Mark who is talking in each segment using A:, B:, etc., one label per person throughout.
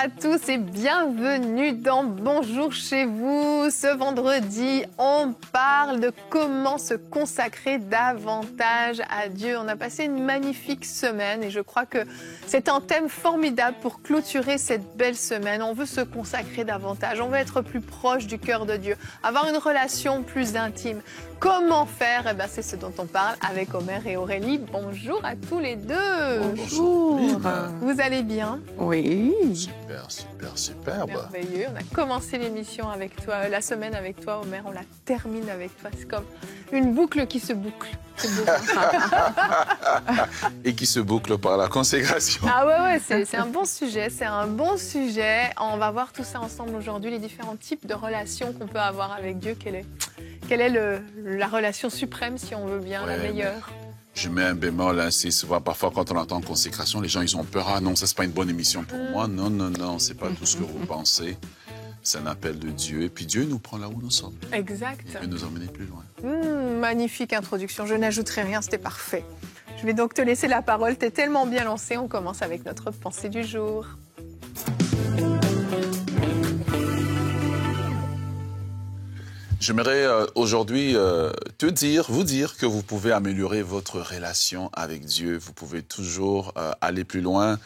A: à tous et bienvenue dans Bonjour chez vous. Ce vendredi, on parle de comment se consacrer davantage à Dieu. On a passé une magnifique semaine et je crois que c'est un thème formidable pour clôturer cette belle semaine. On veut se consacrer davantage, on veut être plus proche du cœur de Dieu, avoir une relation plus intime. Comment faire? Eh bien, c'est ce dont on parle avec Omer et Aurélie. Bonjour à tous les deux.
B: Bonjour.
A: Vous allez bien?
B: Oui.
C: Super, super, superbe.
A: Merveilleux. On a commencé l'émission avec toi, la semaine avec toi, Omer. On la termine avec toi. C'est comme une boucle qui se boucle. C'est beau.
C: Et qui se boucle par la consécration.
A: Ah ouais, c'est un bon sujet. C'est un bon sujet. On va voir tout ça ensemble aujourd'hui, les différents types de relations qu'on peut avoir avec Dieu. Quelle est la relation suprême, si on veut bien, la meilleure?
C: Je mets un bémol, hein, parfois quand on entend consécration, les gens ils ont peur. Ah non, ça c'est pas une bonne émission pour moi. Non, non, non, c'est pas tout ce que vous pensez. C'est un appel de Dieu. Et puis Dieu nous prend là où nous sommes.
A: Exact.
C: Il veut nous emmener plus loin.
A: Magnifique introduction. Je n'ajouterai rien, c'était parfait. Je vais donc te laisser la parole. T'es tellement bien lancé. On commence avec notre pensée du jour.
C: J'aimerais aujourd'hui vous dire que vous pouvez améliorer votre relation avec Dieu. Vous pouvez toujours aller plus loin.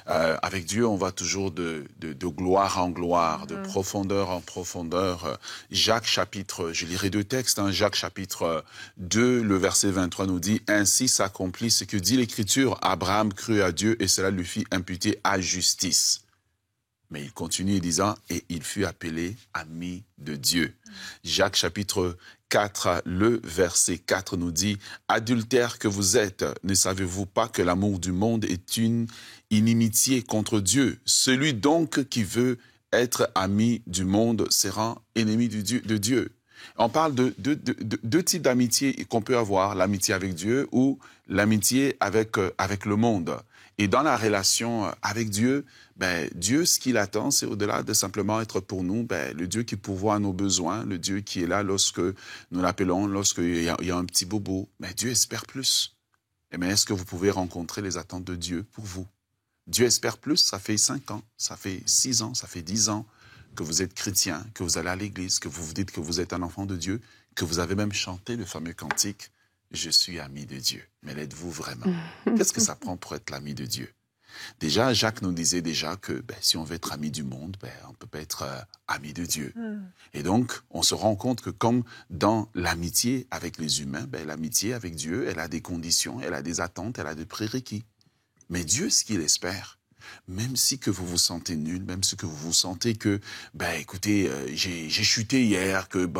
C: Avec Dieu, on va toujours de gloire en gloire, de profondeur en profondeur. Jacques chapitre, je lirai deux textes, hein, Jacques chapitre 2, le verset 23 nous dit « Ainsi s'accomplit ce que dit l'Écriture, Abraham crut à Dieu et cela lui fit imputer à justice. » Mais il continue disant « Et il fut appelé ami de Dieu ». Jacques chapitre 4, le verset 4 nous dit « Adultères que vous êtes, ne savez-vous pas que l'amour du monde est une inimitié contre Dieu? Celui donc qui veut être ami du monde sera ennemi de Dieu. » On parle de deux types d'amitié qu'on peut avoir, l'amitié avec Dieu ou l'amitié avec le monde. Et dans la relation avec Dieu, Dieu, ce qu'il attend, c'est au-delà de simplement être pour nous, le Dieu qui pourvoit à nos besoins, le Dieu qui est là lorsque nous l'appelons, lorsqu'il y a un petit bobo. Mais Dieu espère plus. Et mais est-ce que vous pouvez rencontrer les attentes de Dieu pour vous? Dieu espère plus, ça fait 5 ans, ça fait 6 ans, ça fait 10 ans que vous êtes chrétien, que vous allez à l'église, que vous vous dites que vous êtes un enfant de Dieu, que vous avez même chanté le fameux cantique « Je suis ami de Dieu ». Mais l'êtes-vous vraiment? Qu'est-ce que ça prend pour être l'ami de Dieu? Déjà, Jacques nous disait déjà que si on veut être ami du monde, on ne peut pas être ami de Dieu. Et donc, on se rend compte que comme dans l'amitié avec les humains, l'amitié avec Dieu, elle a des conditions, elle a des attentes, elle a des prérequis. Mais Dieu, ce qu'il espère, même si que vous vous sentez nul, même si que vous vous sentez que, écoutez, j'ai chuté hier, que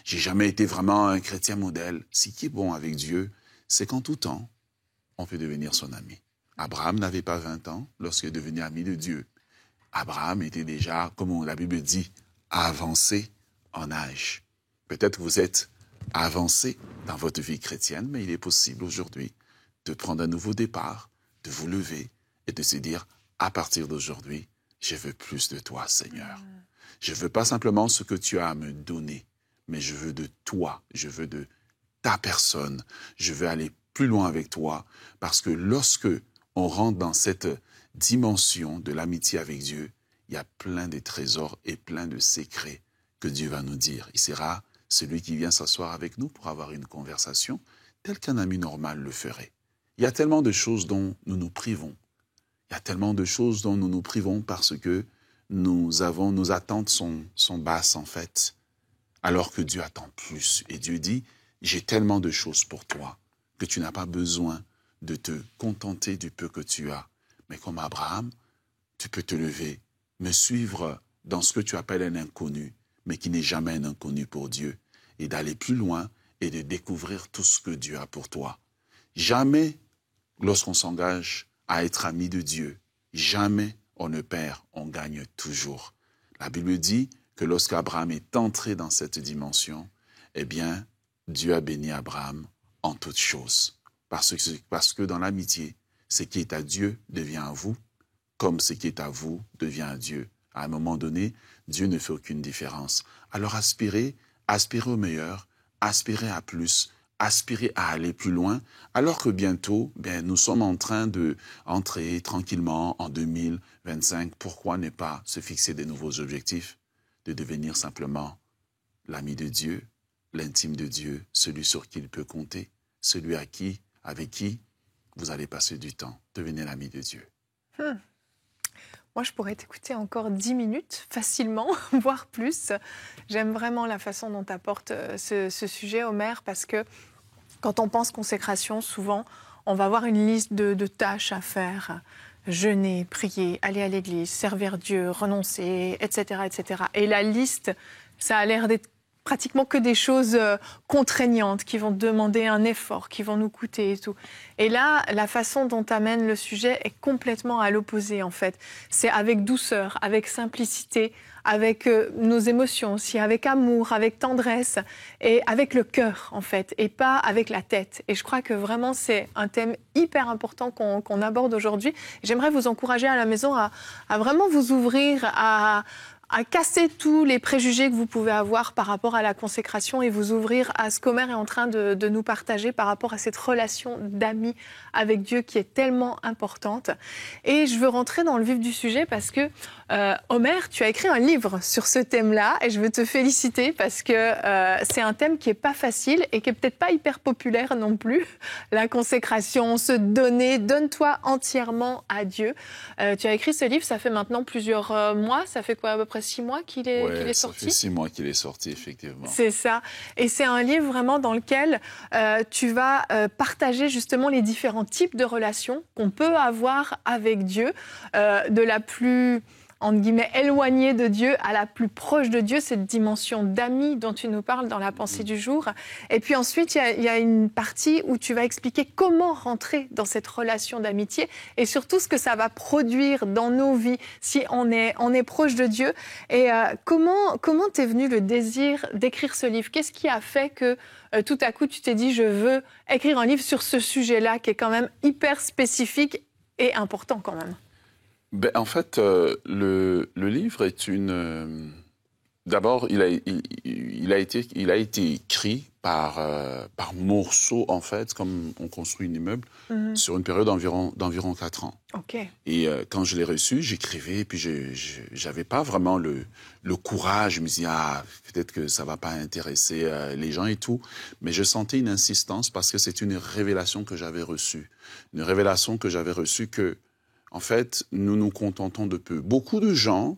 C: j'ai jamais été vraiment un chrétien modèle, ce qui est bon avec Dieu, c'est qu'en tout temps, on peut devenir son ami. Abraham n'avait pas 20 ans lorsqu'il est devenu ami de Dieu. Abraham était déjà, comme la Bible dit, avancé en âge. Peut-être que vous êtes avancé dans votre vie chrétienne, mais il est possible aujourd'hui de prendre un nouveau départ, de vous lever et de se dire, à partir d'aujourd'hui, je veux plus de toi, Seigneur. Je veux pas simplement ce que tu as à me donner, mais je veux de toi, je veux de ta personne. Je veux aller plus loin avec toi, parce que lorsque on rentre dans cette dimension de l'amitié avec Dieu, il y a plein de trésors et plein de secrets que Dieu va nous dire. Il sera celui qui vient s'asseoir avec nous pour avoir une conversation, tel qu'un ami normal le ferait. Il y a tellement de choses dont nous nous privons. Il y a tellement de choses dont nous nous privons parce que nos attentes sont basses en fait, alors que Dieu attend plus. Et Dieu dit, j'ai tellement de choses pour toi que tu n'as pas besoin de te contenter du peu que tu as. Mais comme Abraham, tu peux te lever, me suivre dans ce que tu appelles un inconnu, mais qui n'est jamais un inconnu pour Dieu, et d'aller plus loin et de découvrir tout ce que Dieu a pour toi. Jamais, lorsqu'on s'engage à être ami de Dieu, jamais on ne perd, on gagne toujours. La Bible dit que lorsqu'Abraham est entré dans cette dimension, eh bien, Dieu a béni Abraham en toutes choses. Parce que dans l'amitié, ce qui est à Dieu devient à vous, comme ce qui est à vous devient à Dieu. À un moment donné, Dieu ne fait aucune différence. Alors aspirez au meilleur, aspirez à plus, aspirer à aller plus loin, alors que bientôt, nous sommes en train d'entrer tranquillement en 2025. Pourquoi ne pas se fixer des nouveaux objectifs, de devenir simplement l'ami de Dieu, l'intime de Dieu, celui sur qui il peut compter, celui avec qui vous allez passer du temps. Devenez l'ami de Dieu.
A: Moi, je pourrais t'écouter encore 10 minutes, facilement, voire plus. J'aime vraiment la façon dont tu apportes ce sujet, Omer, parce que quand on pense consécration, souvent, on va avoir une liste de tâches à faire. Jeûner, prier, aller à l'église, servir Dieu, renoncer, etc., etc. Et la liste, ça a l'air d'être pratiquement que des choses contraignantes qui vont demander un effort, qui vont nous coûter et tout. Et là, la façon dont tu amènes le sujet est complètement à l'opposé, en fait. C'est avec douceur, avec simplicité, avec nos émotions aussi, avec amour, avec tendresse et avec le cœur, en fait, et pas avec la tête. Et je crois que vraiment, c'est un thème hyper important qu'on aborde aujourd'hui. J'aimerais vous encourager à la maison à vraiment vous ouvrir à casser tous les préjugés que vous pouvez avoir par rapport à la consécration et vous ouvrir à ce qu'Omer est en train de nous partager par rapport à cette relation d'amis avec Dieu qui est tellement importante. Et je veux rentrer dans le vif du sujet parce que, Omer, tu as écrit un livre sur ce thème-là et je veux te féliciter parce que c'est un thème qui n'est pas facile et qui n'est peut-être pas hyper populaire non plus. La consécration, se donner, donne-toi entièrement à Dieu. Tu as écrit ce livre, ça fait maintenant plusieurs mois, ça fait quoi, à peu près 6 mois qu'il est sorti?
C: Ça fait 6 mois qu'il est sorti, effectivement.
A: C'est ça. Et c'est un livre vraiment dans lequel tu vas partager justement les différents types de relations qu'on peut avoir avec Dieu, de la plus, entre guillemets, éloignée de Dieu à la plus proche de Dieu, cette dimension d'amis dont tu nous parles dans la pensée du jour. Et puis ensuite, il y a une partie où tu vas expliquer comment rentrer dans cette relation d'amitié et surtout ce que ça va produire dans nos vies si on est proche de Dieu. Et comment t'est venu le désir d'écrire ce livre? Qu'est-ce qui a fait que tout à coup, tu t'es dit, je veux écrire un livre sur ce sujet-là qui est quand même hyper spécifique et important quand même?
C: En fait, le livre est une... D'abord, il a été écrit par morceaux, en fait, comme on construit un immeuble, sur une période d'environ 4 ans.
A: Okay.
C: Et quand je l'ai reçu, j'écrivais, et puis j'avais pas vraiment le courage. Je me disais, peut-être que ça va pas intéresser les gens et tout. Mais je sentais une insistance parce que c'est une révélation que j'avais reçue. Une révélation que j'avais reçue que, en fait, nous nous contentons de peu. Beaucoup de gens,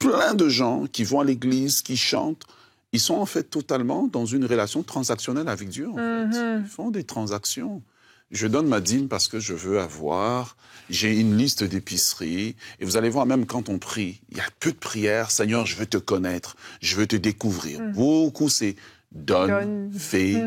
C: plein de gens qui vont à l'église, qui chantent, ils sont en fait totalement dans une relation transactionnelle avec Dieu. En fait. Ils font des transactions. Je donne ma dîme parce que je veux avoir. J'ai une liste d'épicerie. Et vous allez voir, même quand on prie, il y a peu de prières. Seigneur, je veux te connaître. Je veux te découvrir. Beaucoup, c'est donne, fais,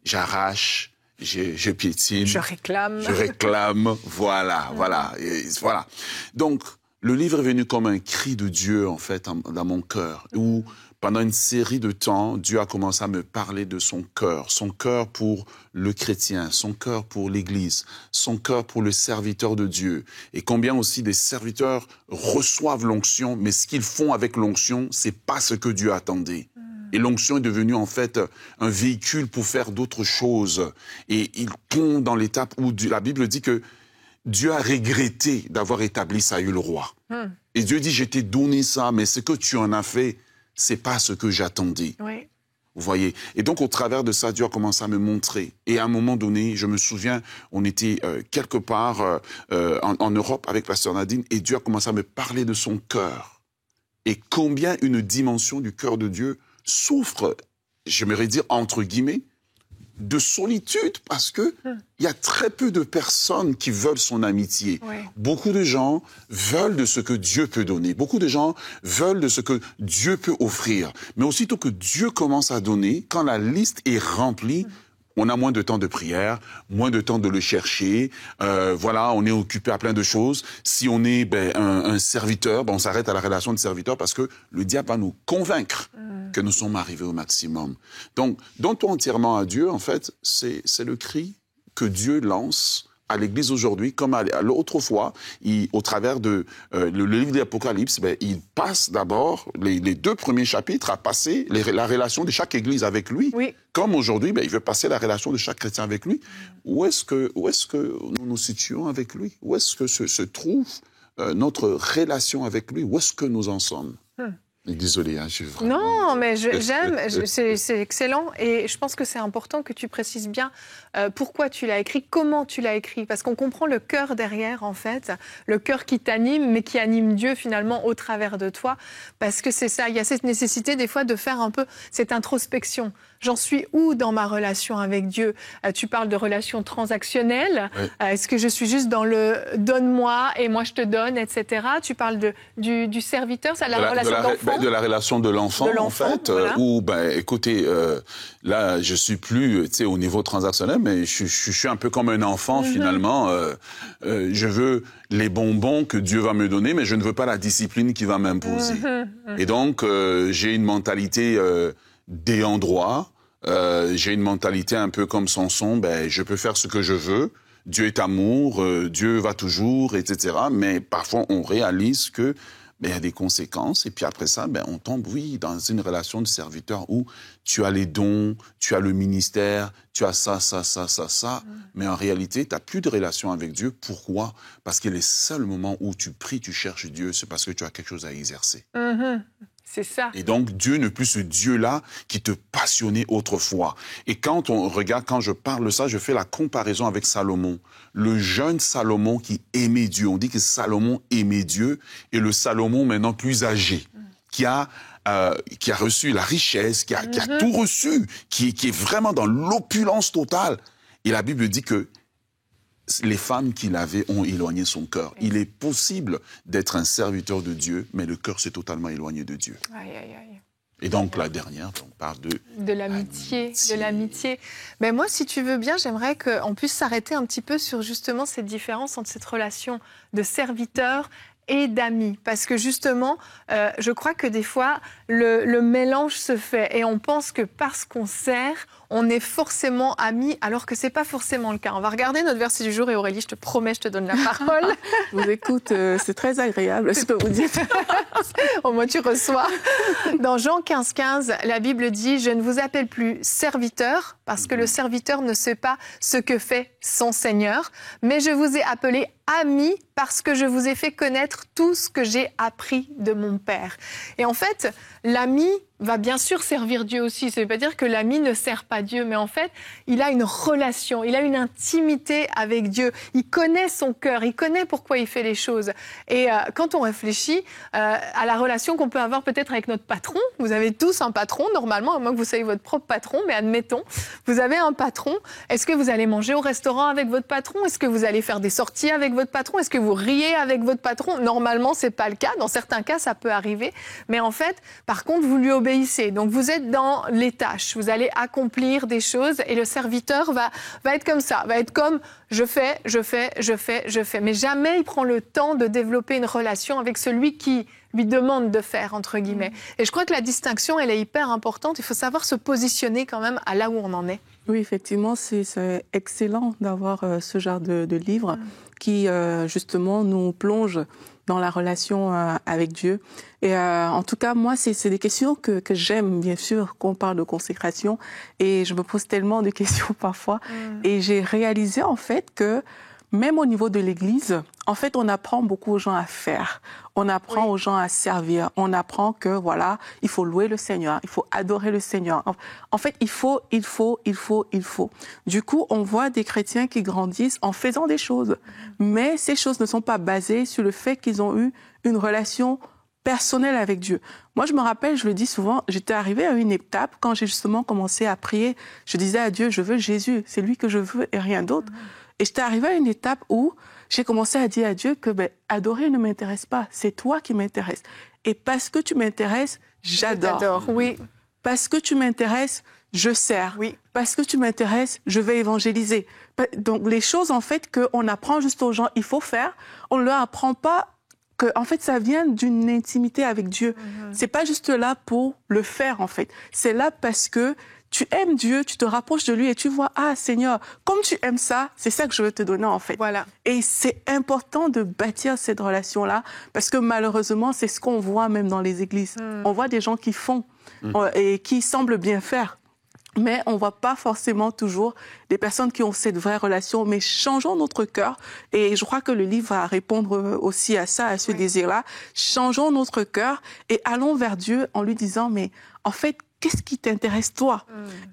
C: j'arrache. Je piétine.
A: Je réclame.
C: Je réclame. Voilà. Et voilà. Donc, le livre est venu comme un cri de Dieu, en fait, dans mon cœur, où, pendant une série de temps, Dieu a commencé à me parler de son cœur pour le chrétien, son cœur pour l'Église, son cœur pour le serviteur de Dieu. Et combien aussi des serviteurs reçoivent l'onction, mais ce qu'ils font avec l'onction, c'est pas ce que Dieu attendait. Et l'onction est devenue en fait un véhicule pour faire d'autres choses. Et il tombe dans l'étape où la Bible dit que Dieu a regretté d'avoir établi Saül roi. Et Dieu dit, je t'ai donné ça, mais ce que tu en as fait, c'est pas ce que j'attendais.
A: Oui.
C: Vous voyez? Et donc, au travers de ça, Dieu a commencé à me montrer. Et à un moment donné, je me souviens, on était quelque part en Europe avec Pasteur Nadine, et Dieu a commencé à me parler de son cœur. Et combien une dimension du cœur de Dieu souffre, j'aimerais dire entre guillemets, de solitude, parce que il y a très peu de personnes qui veulent son amitié.
A: Ouais.
C: Beaucoup de gens veulent de ce que Dieu peut donner. Beaucoup de gens veulent de ce que Dieu peut offrir. Mais aussitôt que Dieu commence à donner, quand la liste est remplie, on a moins de temps de prière, moins de temps de le chercher. Voilà, on est occupé à plein de choses. Si on est un serviteur, on s'arrête à la relation de serviteur parce que le diable va nous convaincre que nous sommes arrivés au maximum. Donc, donne-toi entièrement à Dieu, en fait, c'est le cri que Dieu lance à l'Église aujourd'hui, comme autrefois, au travers de le livre de l'Apocalypse, il passe d'abord les 2 premiers chapitres à passer la relation de chaque Église avec lui.
A: Oui.
C: Comme aujourd'hui, il veut passer la relation de chaque chrétien avec lui. Où est-ce que nous nous situons avec lui? Où est-ce que se trouve notre relation avec lui? Où est-ce que nous en sommes? Désolé, je suis vraiment...
A: Non, mais j'aime, c'est excellent. Et je pense que c'est important que tu précises bien pourquoi tu l'as écrit, comment tu l'as écrit. Parce qu'on comprend le cœur derrière, en fait. Le cœur qui t'anime, mais qui anime Dieu, finalement, au travers de toi. Parce que c'est ça, il y a cette nécessité, des fois, de faire un peu cette introspection. J'en suis où dans ma relation avec Dieu? Tu parles de relation transactionnelle. Oui. Est-ce que je suis juste dans le « donne-moi et moi je te donne », etc. Tu parles du serviteur, c'est la relation d'enfant.
C: De la relation de l'enfant, en fait. Voilà. Où, écoutez, là, je suis plus au niveau transactionnel, mais je suis un peu comme un enfant, finalement. Je veux les bonbons que Dieu va me donner, mais je ne veux pas la discipline qu'il va m'imposer. Et donc, j'ai une mentalité... d'ayant droit, j'ai une mentalité un peu comme Samson, je peux faire ce que je veux, Dieu est amour, Dieu va toujours, etc. Mais parfois on réalise que il y a des conséquences, et puis après ça, on tombe, dans une relation de serviteur où tu as les dons, tu as le ministère, tu as ça, mais en réalité, tu n'as plus de relation avec Dieu. Pourquoi? Parce que les seuls moments où tu pries, tu cherches Dieu, c'est parce que tu as quelque chose à exercer.
A: C'est ça.
C: Et donc, Dieu n'est plus ce Dieu-là qui te passionnait autrefois. Et quand je parle de ça, je fais la comparaison avec Salomon. Le jeune Salomon qui aimait Dieu. On dit que Salomon aimait Dieu. Et le Salomon maintenant plus âgé, qui a reçu la richesse, qui a tout reçu, qui est vraiment dans l'opulence totale. Et la Bible dit que les femmes qu'il avait ont éloigné son cœur. Il est possible d'être un serviteur de Dieu, mais le cœur s'est totalement éloigné de Dieu.
A: Aïe, aïe, aïe.
C: Et donc, la dernière, on parle de
A: l'amitié. De l'amitié. Mais moi, si tu veux bien, j'aimerais qu'on puisse s'arrêter un petit peu sur justement cette différence entre cette relation de serviteur et d'amis. Parce que justement, je crois que des fois, le mélange se fait. Et on pense que parce qu'on sert, on est forcément amis, alors que ce n'est pas forcément le cas. On va regarder notre verset du jour et Aurélie, je te promets, je te donne la parole.
B: Je vous écoute, c'est très agréable, je peux vous dire.
A: Au moins, tu reçois. Dans Jean 15,15, la Bible dit « Je ne vous appelle plus serviteur, parce que le serviteur ne sait pas ce que fait son Seigneur, mais je vous ai appelé amis, parce que je vous ai fait connaître tout ce que j'ai appris de mon Père. » Et en fait, l'ami va bien sûr servir Dieu aussi. Ça ne veut pas dire que l'ami ne sert pas Dieu, mais en fait, il a une relation, il a une intimité avec Dieu. Il connaît son cœur, il connaît pourquoi il fait les choses. Et quand on réfléchit à la relation qu'on peut avoir peut-être avec notre patron, vous avez tous un patron, normalement, à moins que vous soyez votre propre patron, mais admettons, vous avez un patron. Est-ce que vous allez manger au restaurant avec votre patron? Est-ce que vous allez faire des sorties avec votre patron? Est-ce que vous riez avec votre patron? Normalement, ce n'est pas le cas. Dans certains cas, ça peut arriver. Mais en fait, par contre, vous lui obéissez. Donc, vous êtes dans les tâches. Vous allez accomplir des choses et le serviteur va être comme ça. Va être comme je fais. Mais jamais il prend le temps de développer une relation avec celui qui lui demande de faire, entre guillemets. Et je crois que la distinction, elle est hyper importante. Il faut savoir se positionner quand même à là où on en est.
B: Oui, effectivement, c'est excellent d'avoir ce genre de livre qui, justement, nous plonge dans la relation avec Dieu. Et en tout cas, moi, c'est des questions que j'aime, bien sûr, qu'on parle de consécration. Et je me pose tellement de questions parfois. Et j'ai réalisé, en fait, que même au niveau de l'Église, en fait, on apprend beaucoup aux gens à faire. On apprend aux gens à servir. On apprend que, voilà, il faut louer le Seigneur, il faut adorer le Seigneur. En fait, il faut. Du coup, on voit des chrétiens qui grandissent en faisant des choses. Mais ces choses ne sont pas basées sur le fait qu'ils ont eu une relation personnelle avec Dieu. Moi, je me rappelle, je le dis souvent, j'étais arrivée à une étape quand j'ai justement commencé à prier. Je disais à Dieu, je veux Jésus, c'est lui que je veux et rien d'autre. Et j'étais arrivée à une étape où j'ai commencé à dire à Dieu que adorer ne m'intéresse pas, c'est toi qui m'intéresse. Et parce que tu m'intéresses, j'adore.
A: Oui.
B: Parce que tu m'intéresses, je sers.
A: Oui.
B: Parce que tu m'intéresses, je vais évangéliser. Donc les choses en fait qu'on apprend juste aux gens, il faut faire, on ne leur apprend pas que en fait ça vient d'une intimité avec Dieu. C'est pas juste là pour le faire en fait. C'est là parce que tu aimes Dieu, tu te rapproches de lui et tu vois, ah Seigneur, comme tu aimes ça, c'est ça que je veux te donner en fait.
A: Voilà.
B: Et c'est important de bâtir cette relation-là parce que malheureusement, c'est ce qu'on voit même dans les églises. On voit des gens qui font et qui semblent bien faire. Mais on ne voit pas forcément toujours des personnes qui ont cette vraie relation. Mais changeons notre cœur. Et je crois que le livre va répondre aussi à ça, à ce désir-là. Changeons notre cœur et allons vers Dieu en lui disant, mais en fait, qu'est-ce qui t'intéresse toi?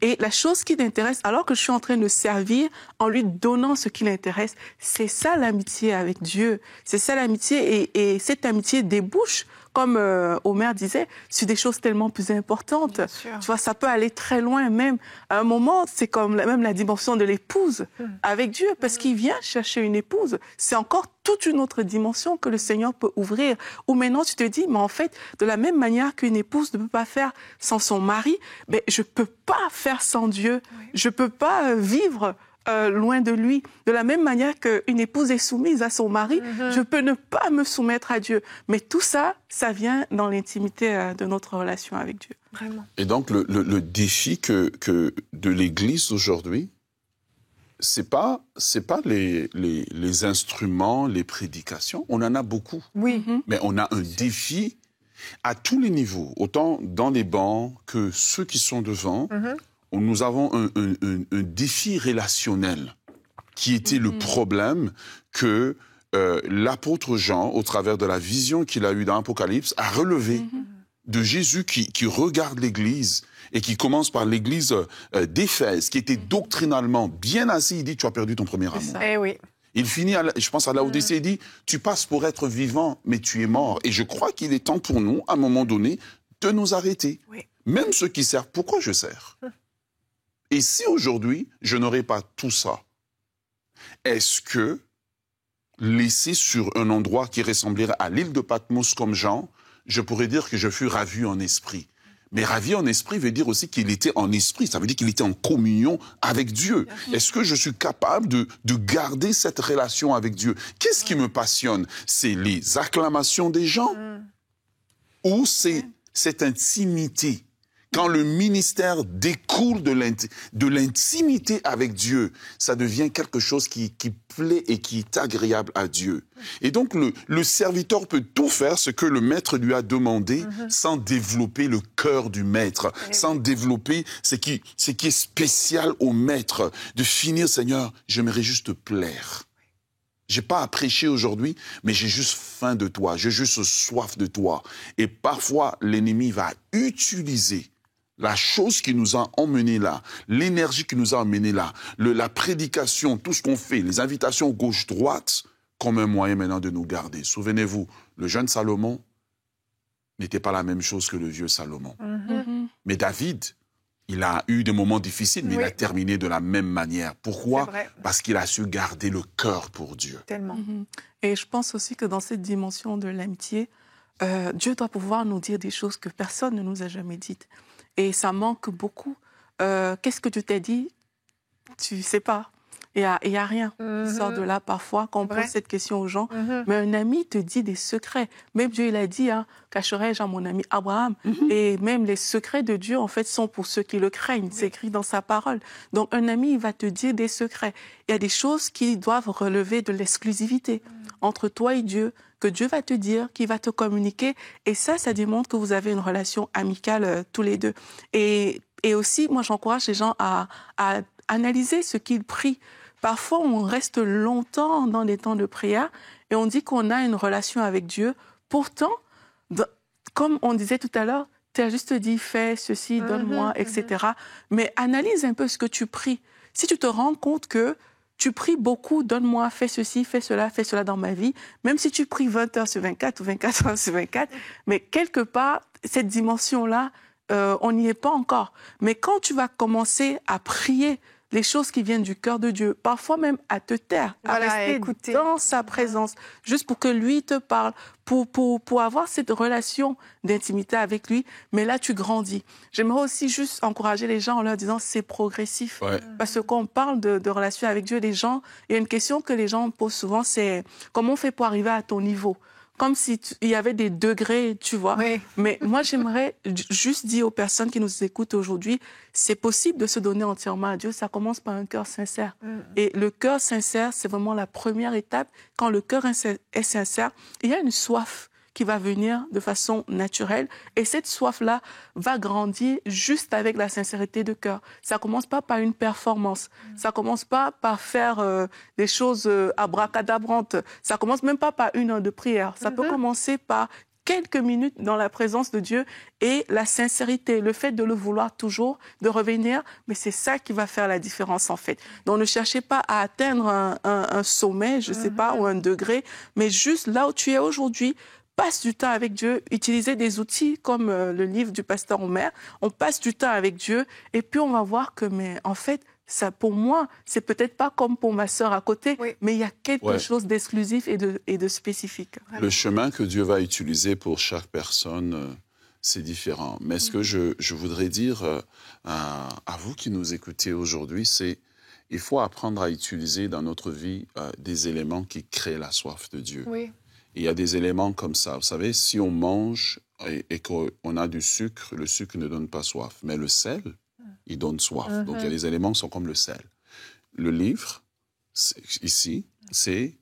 B: Et la chose qui t'intéresse, alors que je suis en train de servir, en lui donnant ce qui l'intéresse, c'est ça l'amitié avec Dieu. C'est ça l'amitié et cette amitié débouche, comme Omer disait, sur des choses tellement plus importantes. Tu vois, ça peut aller très loin même. À un moment, c'est comme même la dimension de l'épouse avec Dieu, parce qu'il vient chercher une épouse. C'est encore toute une autre dimension que le Seigneur peut ouvrir. Où maintenant tu te dis, mais en fait, de la même manière qu'une épouse ne peut pas faire sans son mari, mais je peux pas faire sans Dieu. Je peux pas vivre loin de lui. De la même manière qu'une épouse est soumise à son mari, je peux ne pas me soumettre à Dieu. Mais tout ça, ça vient dans l'intimité de notre relation avec Dieu.
A: Vraiment.
C: Et donc, le défi que de l'Église aujourd'hui, c'est pas les instruments, les prédications. On en a beaucoup.
A: Oui.
C: Mais on a un défi à tous les niveaux, autant dans les bancs que ceux qui sont devant. Où nous avons un défi relationnel qui était le problème que l'apôtre Jean, au travers de la vision qu'il a eue dans l'Apocalypse, a relevé de Jésus qui regarde l'Église et qui commence par l'Église d'Éphèse, qui était doctrinalement bien assis. Il dit, tu as perdu ton premier amour.
A: Eh oui.
C: Il finit, je pense à Laodicée, il dit, tu passes pour être vivant, mais tu es mort. Et je crois qu'il est temps pour nous, à un moment donné, de nous arrêter.
A: Oui.
C: Même ceux qui servent, pourquoi je sers? Et si aujourd'hui, je n'aurais pas tout ça, est-ce que laissé sur un endroit qui ressemblerait à l'île de Patmos comme Jean, je pourrais dire que je fus ravi en esprit? Mais ravi en esprit veut dire aussi qu'il était en esprit, ça veut dire qu'il était en communion avec Dieu. Est-ce que je suis capable de garder cette relation avec Dieu? Qu'est-ce qui me passionne? C'est les acclamations des gens ou c'est cette intimité? Quand le ministère découle de l'intimité avec Dieu, ça devient quelque chose qui plaît et qui est agréable à Dieu. Et donc, le serviteur peut tout faire ce que le maître lui a demandé sans développer le cœur du maître, sans développer ce qui est spécial au maître. De finir, Seigneur, j'aimerais juste te plaire. J'ai pas à prêcher aujourd'hui, mais j'ai juste faim de toi, j'ai juste soif de toi. Et parfois, l'ennemi va utiliser la chose qui nous a emmenés là, l'énergie qui nous a emmenés là, la prédication, tout ce qu'on fait, les invitations gauche-droite, comme un moyen maintenant de nous garder. Souvenez-vous, le jeune Salomon n'était pas la même chose que le vieux Salomon. Mais David, il a eu des moments difficiles, mais il a terminé de la même manière. Pourquoi? Parce qu'il a su garder le cœur pour Dieu.
A: Tellement.
B: Et je pense aussi que dans cette dimension de l'amitié, Dieu doit pouvoir nous dire des choses que personne ne nous a jamais dites. Et ça manque beaucoup. Qu'est-ce que Dieu t'a dit? Tu ne sais pas. Il y a rien qui sort de là parfois quand on pose cette question aux gens. Mais un ami te dit des secrets. Même Dieu, il a dit, cacherai-je à mon ami Abraham. Et même les secrets de Dieu, en fait, sont pour ceux qui le craignent. C'est écrit dans sa parole. Donc, un ami, il va te dire des secrets. Il y a des choses qui doivent relever de l'exclusivité entre toi et Dieu, que Dieu va te dire, qu'il va te communiquer. Et ça démontre que vous avez une relation amicale tous les deux. Et aussi, moi, j'encourage les gens à analyser ce qu'ils prient. Parfois, on reste longtemps dans des temps de prière et on dit qu'on a une relation avec Dieu. Pourtant, comme on disait tout à l'heure, tu as juste dit, fais ceci, donne-moi, etc. Mais analyse un peu ce que tu pries. Si tu te rends compte que tu pries beaucoup, donne-moi, fais ceci, fais cela dans ma vie, même si tu pries 20 heures sur 24 ou 24 heures sur 24, mais quelque part, cette dimension-là, on n'y est pas encore. Mais quand tu vas commencer à prier les choses qui viennent du cœur de Dieu, parfois même à te taire, à rester écouter dans sa présence, juste pour que lui te parle, pour avoir cette relation d'intimité avec lui, mais là tu grandis. J'aimerais aussi juste encourager les gens en leur disant c'est progressif, parce que quand on parle de relation avec Dieu, les gens, il y a une question que les gens posent souvent, c'est comment on fait pour arriver à ton niveau? comme si il y avait des degrés, tu vois.
A: Oui.
B: Mais moi, j'aimerais juste dire aux personnes qui nous écoutent aujourd'hui, c'est possible de se donner entièrement à Dieu. Ça commence par un cœur sincère. Et le cœur sincère, c'est vraiment la première étape. Quand le cœur est sincère, il y a une soif qui va venir de façon naturelle. Et cette soif-là va grandir juste avec la sincérité de cœur. Ça commence pas par une performance. Ça commence pas par faire des choses abracadabrantes. Ça commence même pas par une heure de prière. Ça peut commencer par quelques minutes dans la présence de Dieu et la sincérité, le fait de le vouloir toujours, de revenir, mais c'est ça qui va faire la différence en fait. Donc ne cherchez pas à atteindre un sommet, je sais pas, ou un degré, mais juste là où tu es aujourd'hui, passe du temps avec Dieu, utilisez des outils comme le livre du pasteur Omer, on passe du temps avec Dieu et puis on va voir que, mais en fait, ça, pour moi, c'est peut-être pas comme pour ma sœur à côté, mais il y a quelque chose d'exclusif et de spécifique.
C: Le chemin que Dieu va utiliser pour chaque personne, c'est différent. Mais ce que je voudrais dire à vous qui nous écoutez aujourd'hui, c'est il faut apprendre à utiliser dans notre vie des éléments qui créent la soif de Dieu.
A: Oui.
C: Il y a des éléments comme ça. Vous savez, si on mange et qu'on a du sucre, le sucre ne donne pas soif. Mais le sel, il donne soif. Donc, il y a des éléments qui sont comme le sel. Le livre, ici, c'est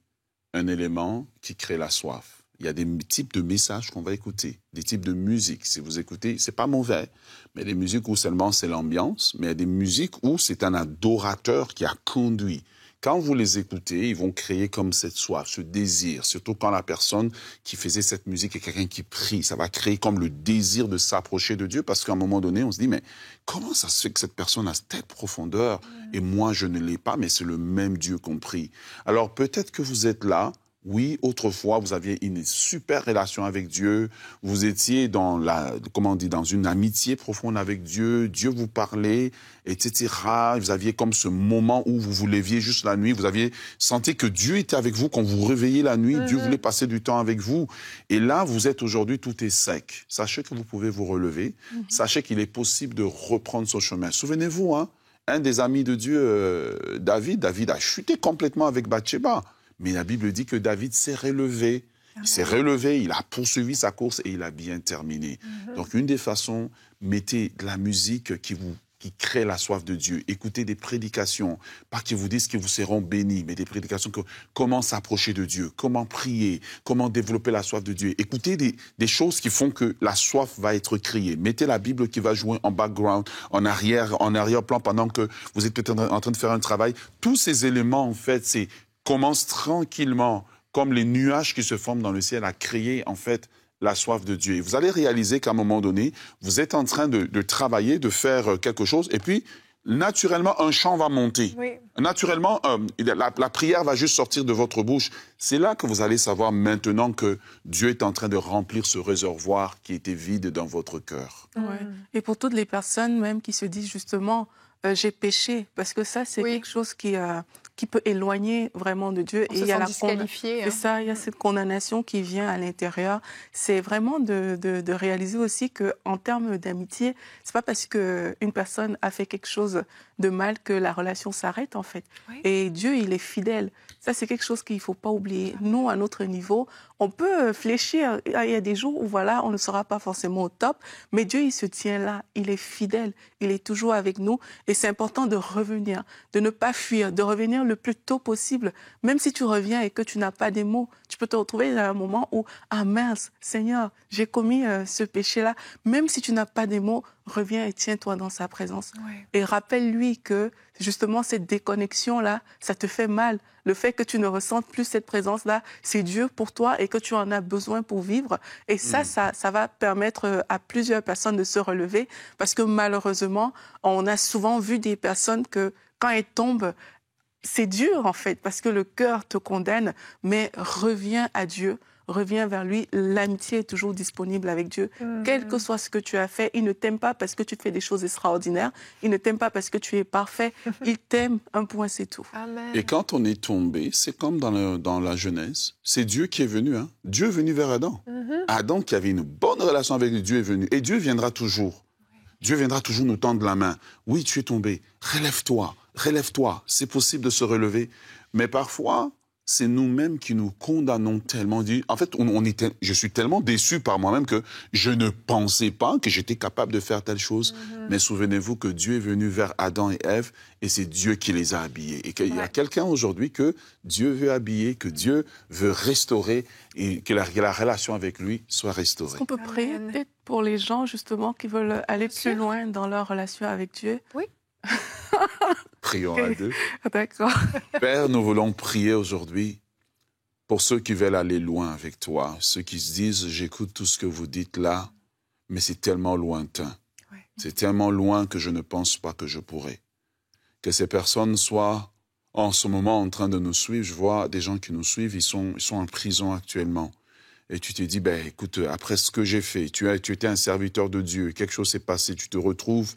C: un élément qui crée la soif. Il y a des types de messages qu'on va écouter, des types de musique. Si vous écoutez, c'est pas mauvais, mais des musiques où seulement c'est l'ambiance, mais il y a des musiques où c'est un adorateur qui a conduit. Quand vous les écoutez, ils vont créer comme cette soif, ce désir. Surtout quand la personne qui faisait cette musique est quelqu'un qui prie. Ça va créer comme le désir de s'approcher de Dieu parce qu'à un moment donné, on se dit, mais comment ça se fait que cette personne a cette profondeur et moi, je ne l'ai pas, mais c'est le même Dieu qu'on prie. Alors peut-être que vous êtes là. Oui, autrefois, vous aviez une super relation avec Dieu. Vous étiez dans dans une amitié profonde avec Dieu. Dieu vous parlait, etc. Vous aviez comme ce moment où vous vous leviez juste la nuit. Vous aviez senti que Dieu était avec vous quand vous réveillez la nuit. Dieu voulait passer du temps avec vous. Et là, vous êtes aujourd'hui, tout est sec. Sachez que vous pouvez vous relever. Sachez qu'il est possible de reprendre ce chemin. Souvenez-vous, un des amis de Dieu, David a chuté complètement avec Bathsheba. Mais la Bible dit que David s'est relevé. Il s'est relevé, il a poursuivi sa course et il a bien terminé. Donc, une des façons, mettez de la musique qui crée la soif de Dieu. Écoutez des prédications, pas qui vous disent que vous seront bénis, mais des prédications que comment s'approcher de Dieu, comment prier, comment développer la soif de Dieu. Écoutez des choses qui font que la soif va être créée. Mettez la Bible qui va jouer en background, en arrière-plan pendant que vous êtes peut-être en train de faire un travail. Tous ces éléments, en fait, commence tranquillement, comme les nuages qui se forment dans le ciel, à créer en fait la soif de Dieu. Et vous allez réaliser qu'à un moment donné, vous êtes en train de travailler, de faire quelque chose, et puis naturellement, un chant va monter. Oui. Naturellement, la prière va juste sortir de votre bouche. C'est là que vous allez savoir maintenant que Dieu est en train de remplir ce réservoir qui était vide dans votre cœur.
B: Ouais. Et pour toutes les personnes même qui se disent justement, j'ai péché, parce que ça, c'est quelque chose qui peut éloigner vraiment de Dieu.
A: On se sent disqualifié.
B: C'est ça, il y a cette condamnation qui vient à l'intérieur. C'est vraiment de réaliser aussi qu'en termes d'amitié, c'est pas parce qu'une personne a fait quelque chose de mal que la relation s'arrête, en fait. Oui. Et Dieu, il est fidèle. Ça, c'est quelque chose qu'il ne faut pas oublier. Nous, à notre niveau, on peut fléchir. Il y a des jours où, voilà, on ne sera pas forcément au top, mais Dieu, il se tient là. Il est fidèle. Il est toujours avec nous. Et c'est important de revenir, de ne pas fuir, de revenir le plus tôt possible. Même si tu reviens et que tu n'as pas des mots, tu peux te retrouver à un moment où, ah mince, Seigneur, j'ai commis ce péché-là. Même si tu n'as pas des mots, reviens et tiens-toi dans sa présence. Ouais. Et rappelle-lui que, justement, cette déconnexion-là, ça te fait mal. Le fait que tu ne ressentes plus cette présence-là, c'est Dieu pour toi et que tu en as besoin pour vivre. Et ça va permettre à plusieurs personnes de se relever parce que malheureusement, on a souvent vu des personnes que, quand elles tombent, c'est dur en fait parce que le cœur te condamne, mais reviens à Dieu. Reviens vers lui, l'amitié est toujours disponible avec Dieu. Quel que soit ce que tu as fait, il ne t'aime pas parce que tu fais des choses extraordinaires, il ne t'aime pas parce que tu es parfait, il t'aime, un point c'est tout.
A: Amen.
C: Et quand on est tombé, c'est comme dans la Genèse, c'est Dieu qui est venu. Dieu est venu vers Adam. Adam qui avait une bonne relation avec Dieu est venu. Et Dieu viendra toujours. Dieu viendra toujours nous tendre la main. Oui, tu es tombé, relève-toi, c'est possible de se relever. Mais parfois, c'est nous-mêmes qui nous condamnons tellement. En fait, je suis tellement déçu par moi-même que je ne pensais pas que j'étais capable de faire telle chose. Mais souvenez-vous que Dieu est venu vers Adam et Ève et c'est Dieu qui les a habillés. Et qu'il y a quelqu'un aujourd'hui que Dieu veut habiller, que Dieu veut restaurer et que la relation avec lui soit restaurée.
B: Est-ce qu'on peut prier peut-être pour les gens justement qui veulent aller plus loin dans leur relation avec Dieu?
A: Oui.
C: Prions à deux.
B: D'accord.
C: Père, nous voulons prier aujourd'hui pour ceux qui veulent aller loin avec toi, ceux qui se disent, j'écoute tout ce que vous dites là, mais c'est tellement lointain. Ouais. C'est tellement loin que je ne pense pas que je pourrais. Que ces personnes soient en ce moment en train de nous suivre. Je vois des gens qui nous suivent, ils sont en prison actuellement. Et tu te dis, écoute, après ce que j'ai fait, tu étais un serviteur de Dieu, quelque chose s'est passé, tu te retrouves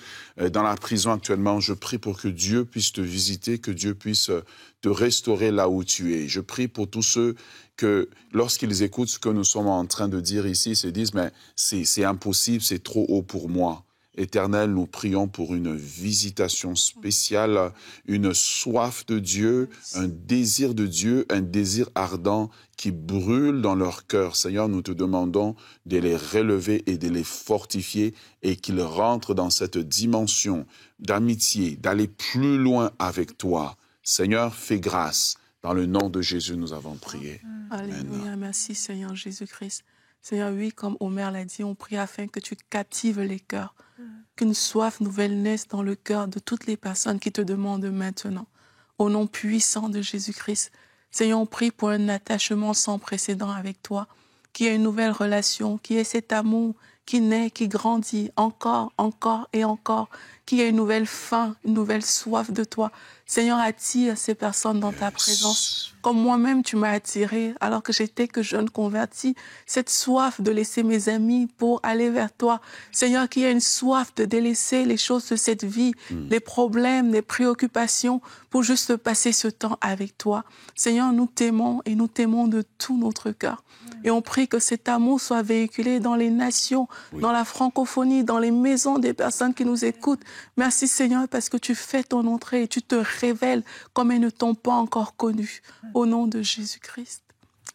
C: dans la prison actuellement. Je prie pour que Dieu puisse te visiter, que Dieu puisse te restaurer là où tu es. Je prie pour tous ceux que, lorsqu'ils écoutent ce que nous sommes en train de dire ici, ils se disent, mais c'est impossible, c'est trop haut pour moi. Éternel, nous prions pour une visitation spéciale, une soif de Dieu, un désir de Dieu, un désir ardent qui brûle dans leur cœur. Seigneur, nous te demandons de les relever et de les fortifier et qu'ils rentrent dans cette dimension d'amitié, d'aller plus loin avec toi. Seigneur, fais grâce. Dans le nom de Jésus, nous avons prié.
B: Alléluia, merci Seigneur Jésus-Christ. Seigneur, oui, comme Omer l'a dit, on prie afin que tu captives les cœurs, qu'une soif nouvelle naisse dans le cœur de toutes les personnes qui te demandent maintenant. Au nom puissant de Jésus-Christ, Seigneur, on prie pour un attachement sans précédent avec toi, qu'il y ait une nouvelle relation, qu'il y ait cet amour qui naît, qui grandit encore, encore et encore, qu'il y ait une nouvelle faim, une nouvelle soif de toi. Seigneur, attire ces personnes dans ta présence, comme moi-même tu m'as attiré alors que j'étais que jeune converti. Cette soif de laisser mes amis pour aller vers toi. Seigneur, qu'il y ait une soif de délaisser les choses de cette vie, les problèmes, les préoccupations, pour juste passer ce temps avec toi. Seigneur, nous t'aimons et nous t'aimons de tout notre cœur. Et on prie que cet amour soit véhiculé dans les nations, dans la francophonie, dans les maisons des personnes qui nous écoutent. Merci Seigneur parce que tu fais ton entrée et tu te révèles comme elles ne t'ont pas encore connu. Au nom de Jésus-Christ.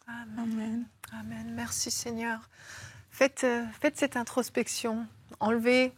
A: Amen. Amen. Merci Seigneur. Faites cette introspection. Enlevez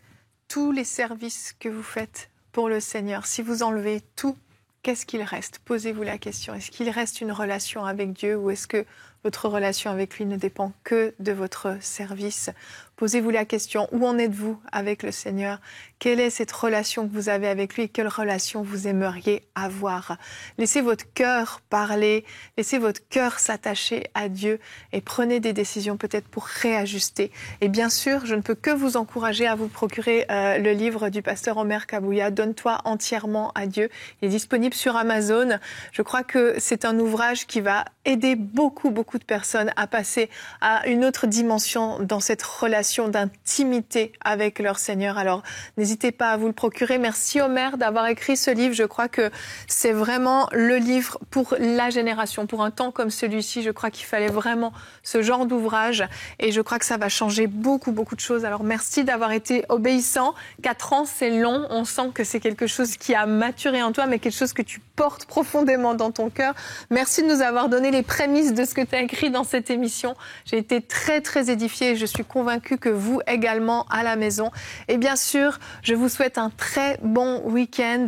A: tous les services que vous faites pour le Seigneur. Si vous enlevez tout, qu'est-ce qu'il reste? Posez-vous la question. Est-ce qu'il reste une relation avec Dieu ou est-ce que votre relation avec lui ne dépend que de votre service? Posez-vous la question, où en êtes-vous avec le Seigneur? Quelle est cette relation que vous avez avec lui et quelle relation vous aimeriez avoir? Laissez votre cœur parler, laissez votre cœur s'attacher à Dieu et prenez des décisions peut-être pour réajuster. Et bien sûr, je ne peux que vous encourager à vous procurer le livre du pasteur Omer Kabouya, « Donne-toi entièrement à Dieu ». Il est disponible sur Amazon. Je crois que c'est un ouvrage qui va aider beaucoup de personnes à passer à une autre dimension dans cette relation d'intimité avec leur Seigneur. Alors, n'hésitez pas à vous le procurer. Merci Omer d'avoir écrit ce livre. Je crois que c'est vraiment le livre pour la génération. Pour un temps comme celui-ci, je crois qu'il fallait vraiment ce genre d'ouvrage et je crois que ça va changer beaucoup de choses. Alors, merci d'avoir été obéissant. 4 ans, c'est long. On sent que c'est quelque chose qui a maturé en toi, mais quelque chose que tu portes profondément dans ton cœur. Merci de nous avoir donné les prémices de ce que tu as écrit dans cette émission. J'ai été très édifiée et je suis convaincue que vous également à la maison. Et bien sûr, je vous souhaite un très bon week-end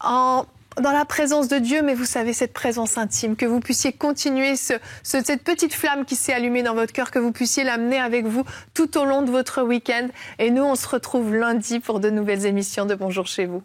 A: dans la présence de Dieu, mais vous savez, cette présence intime, que vous puissiez continuer cette petite flamme qui s'est allumée dans votre cœur, que vous puissiez l'amener avec vous tout au long de votre week-end. Et nous, on se retrouve lundi pour de nouvelles émissions de Bonjour chez vous.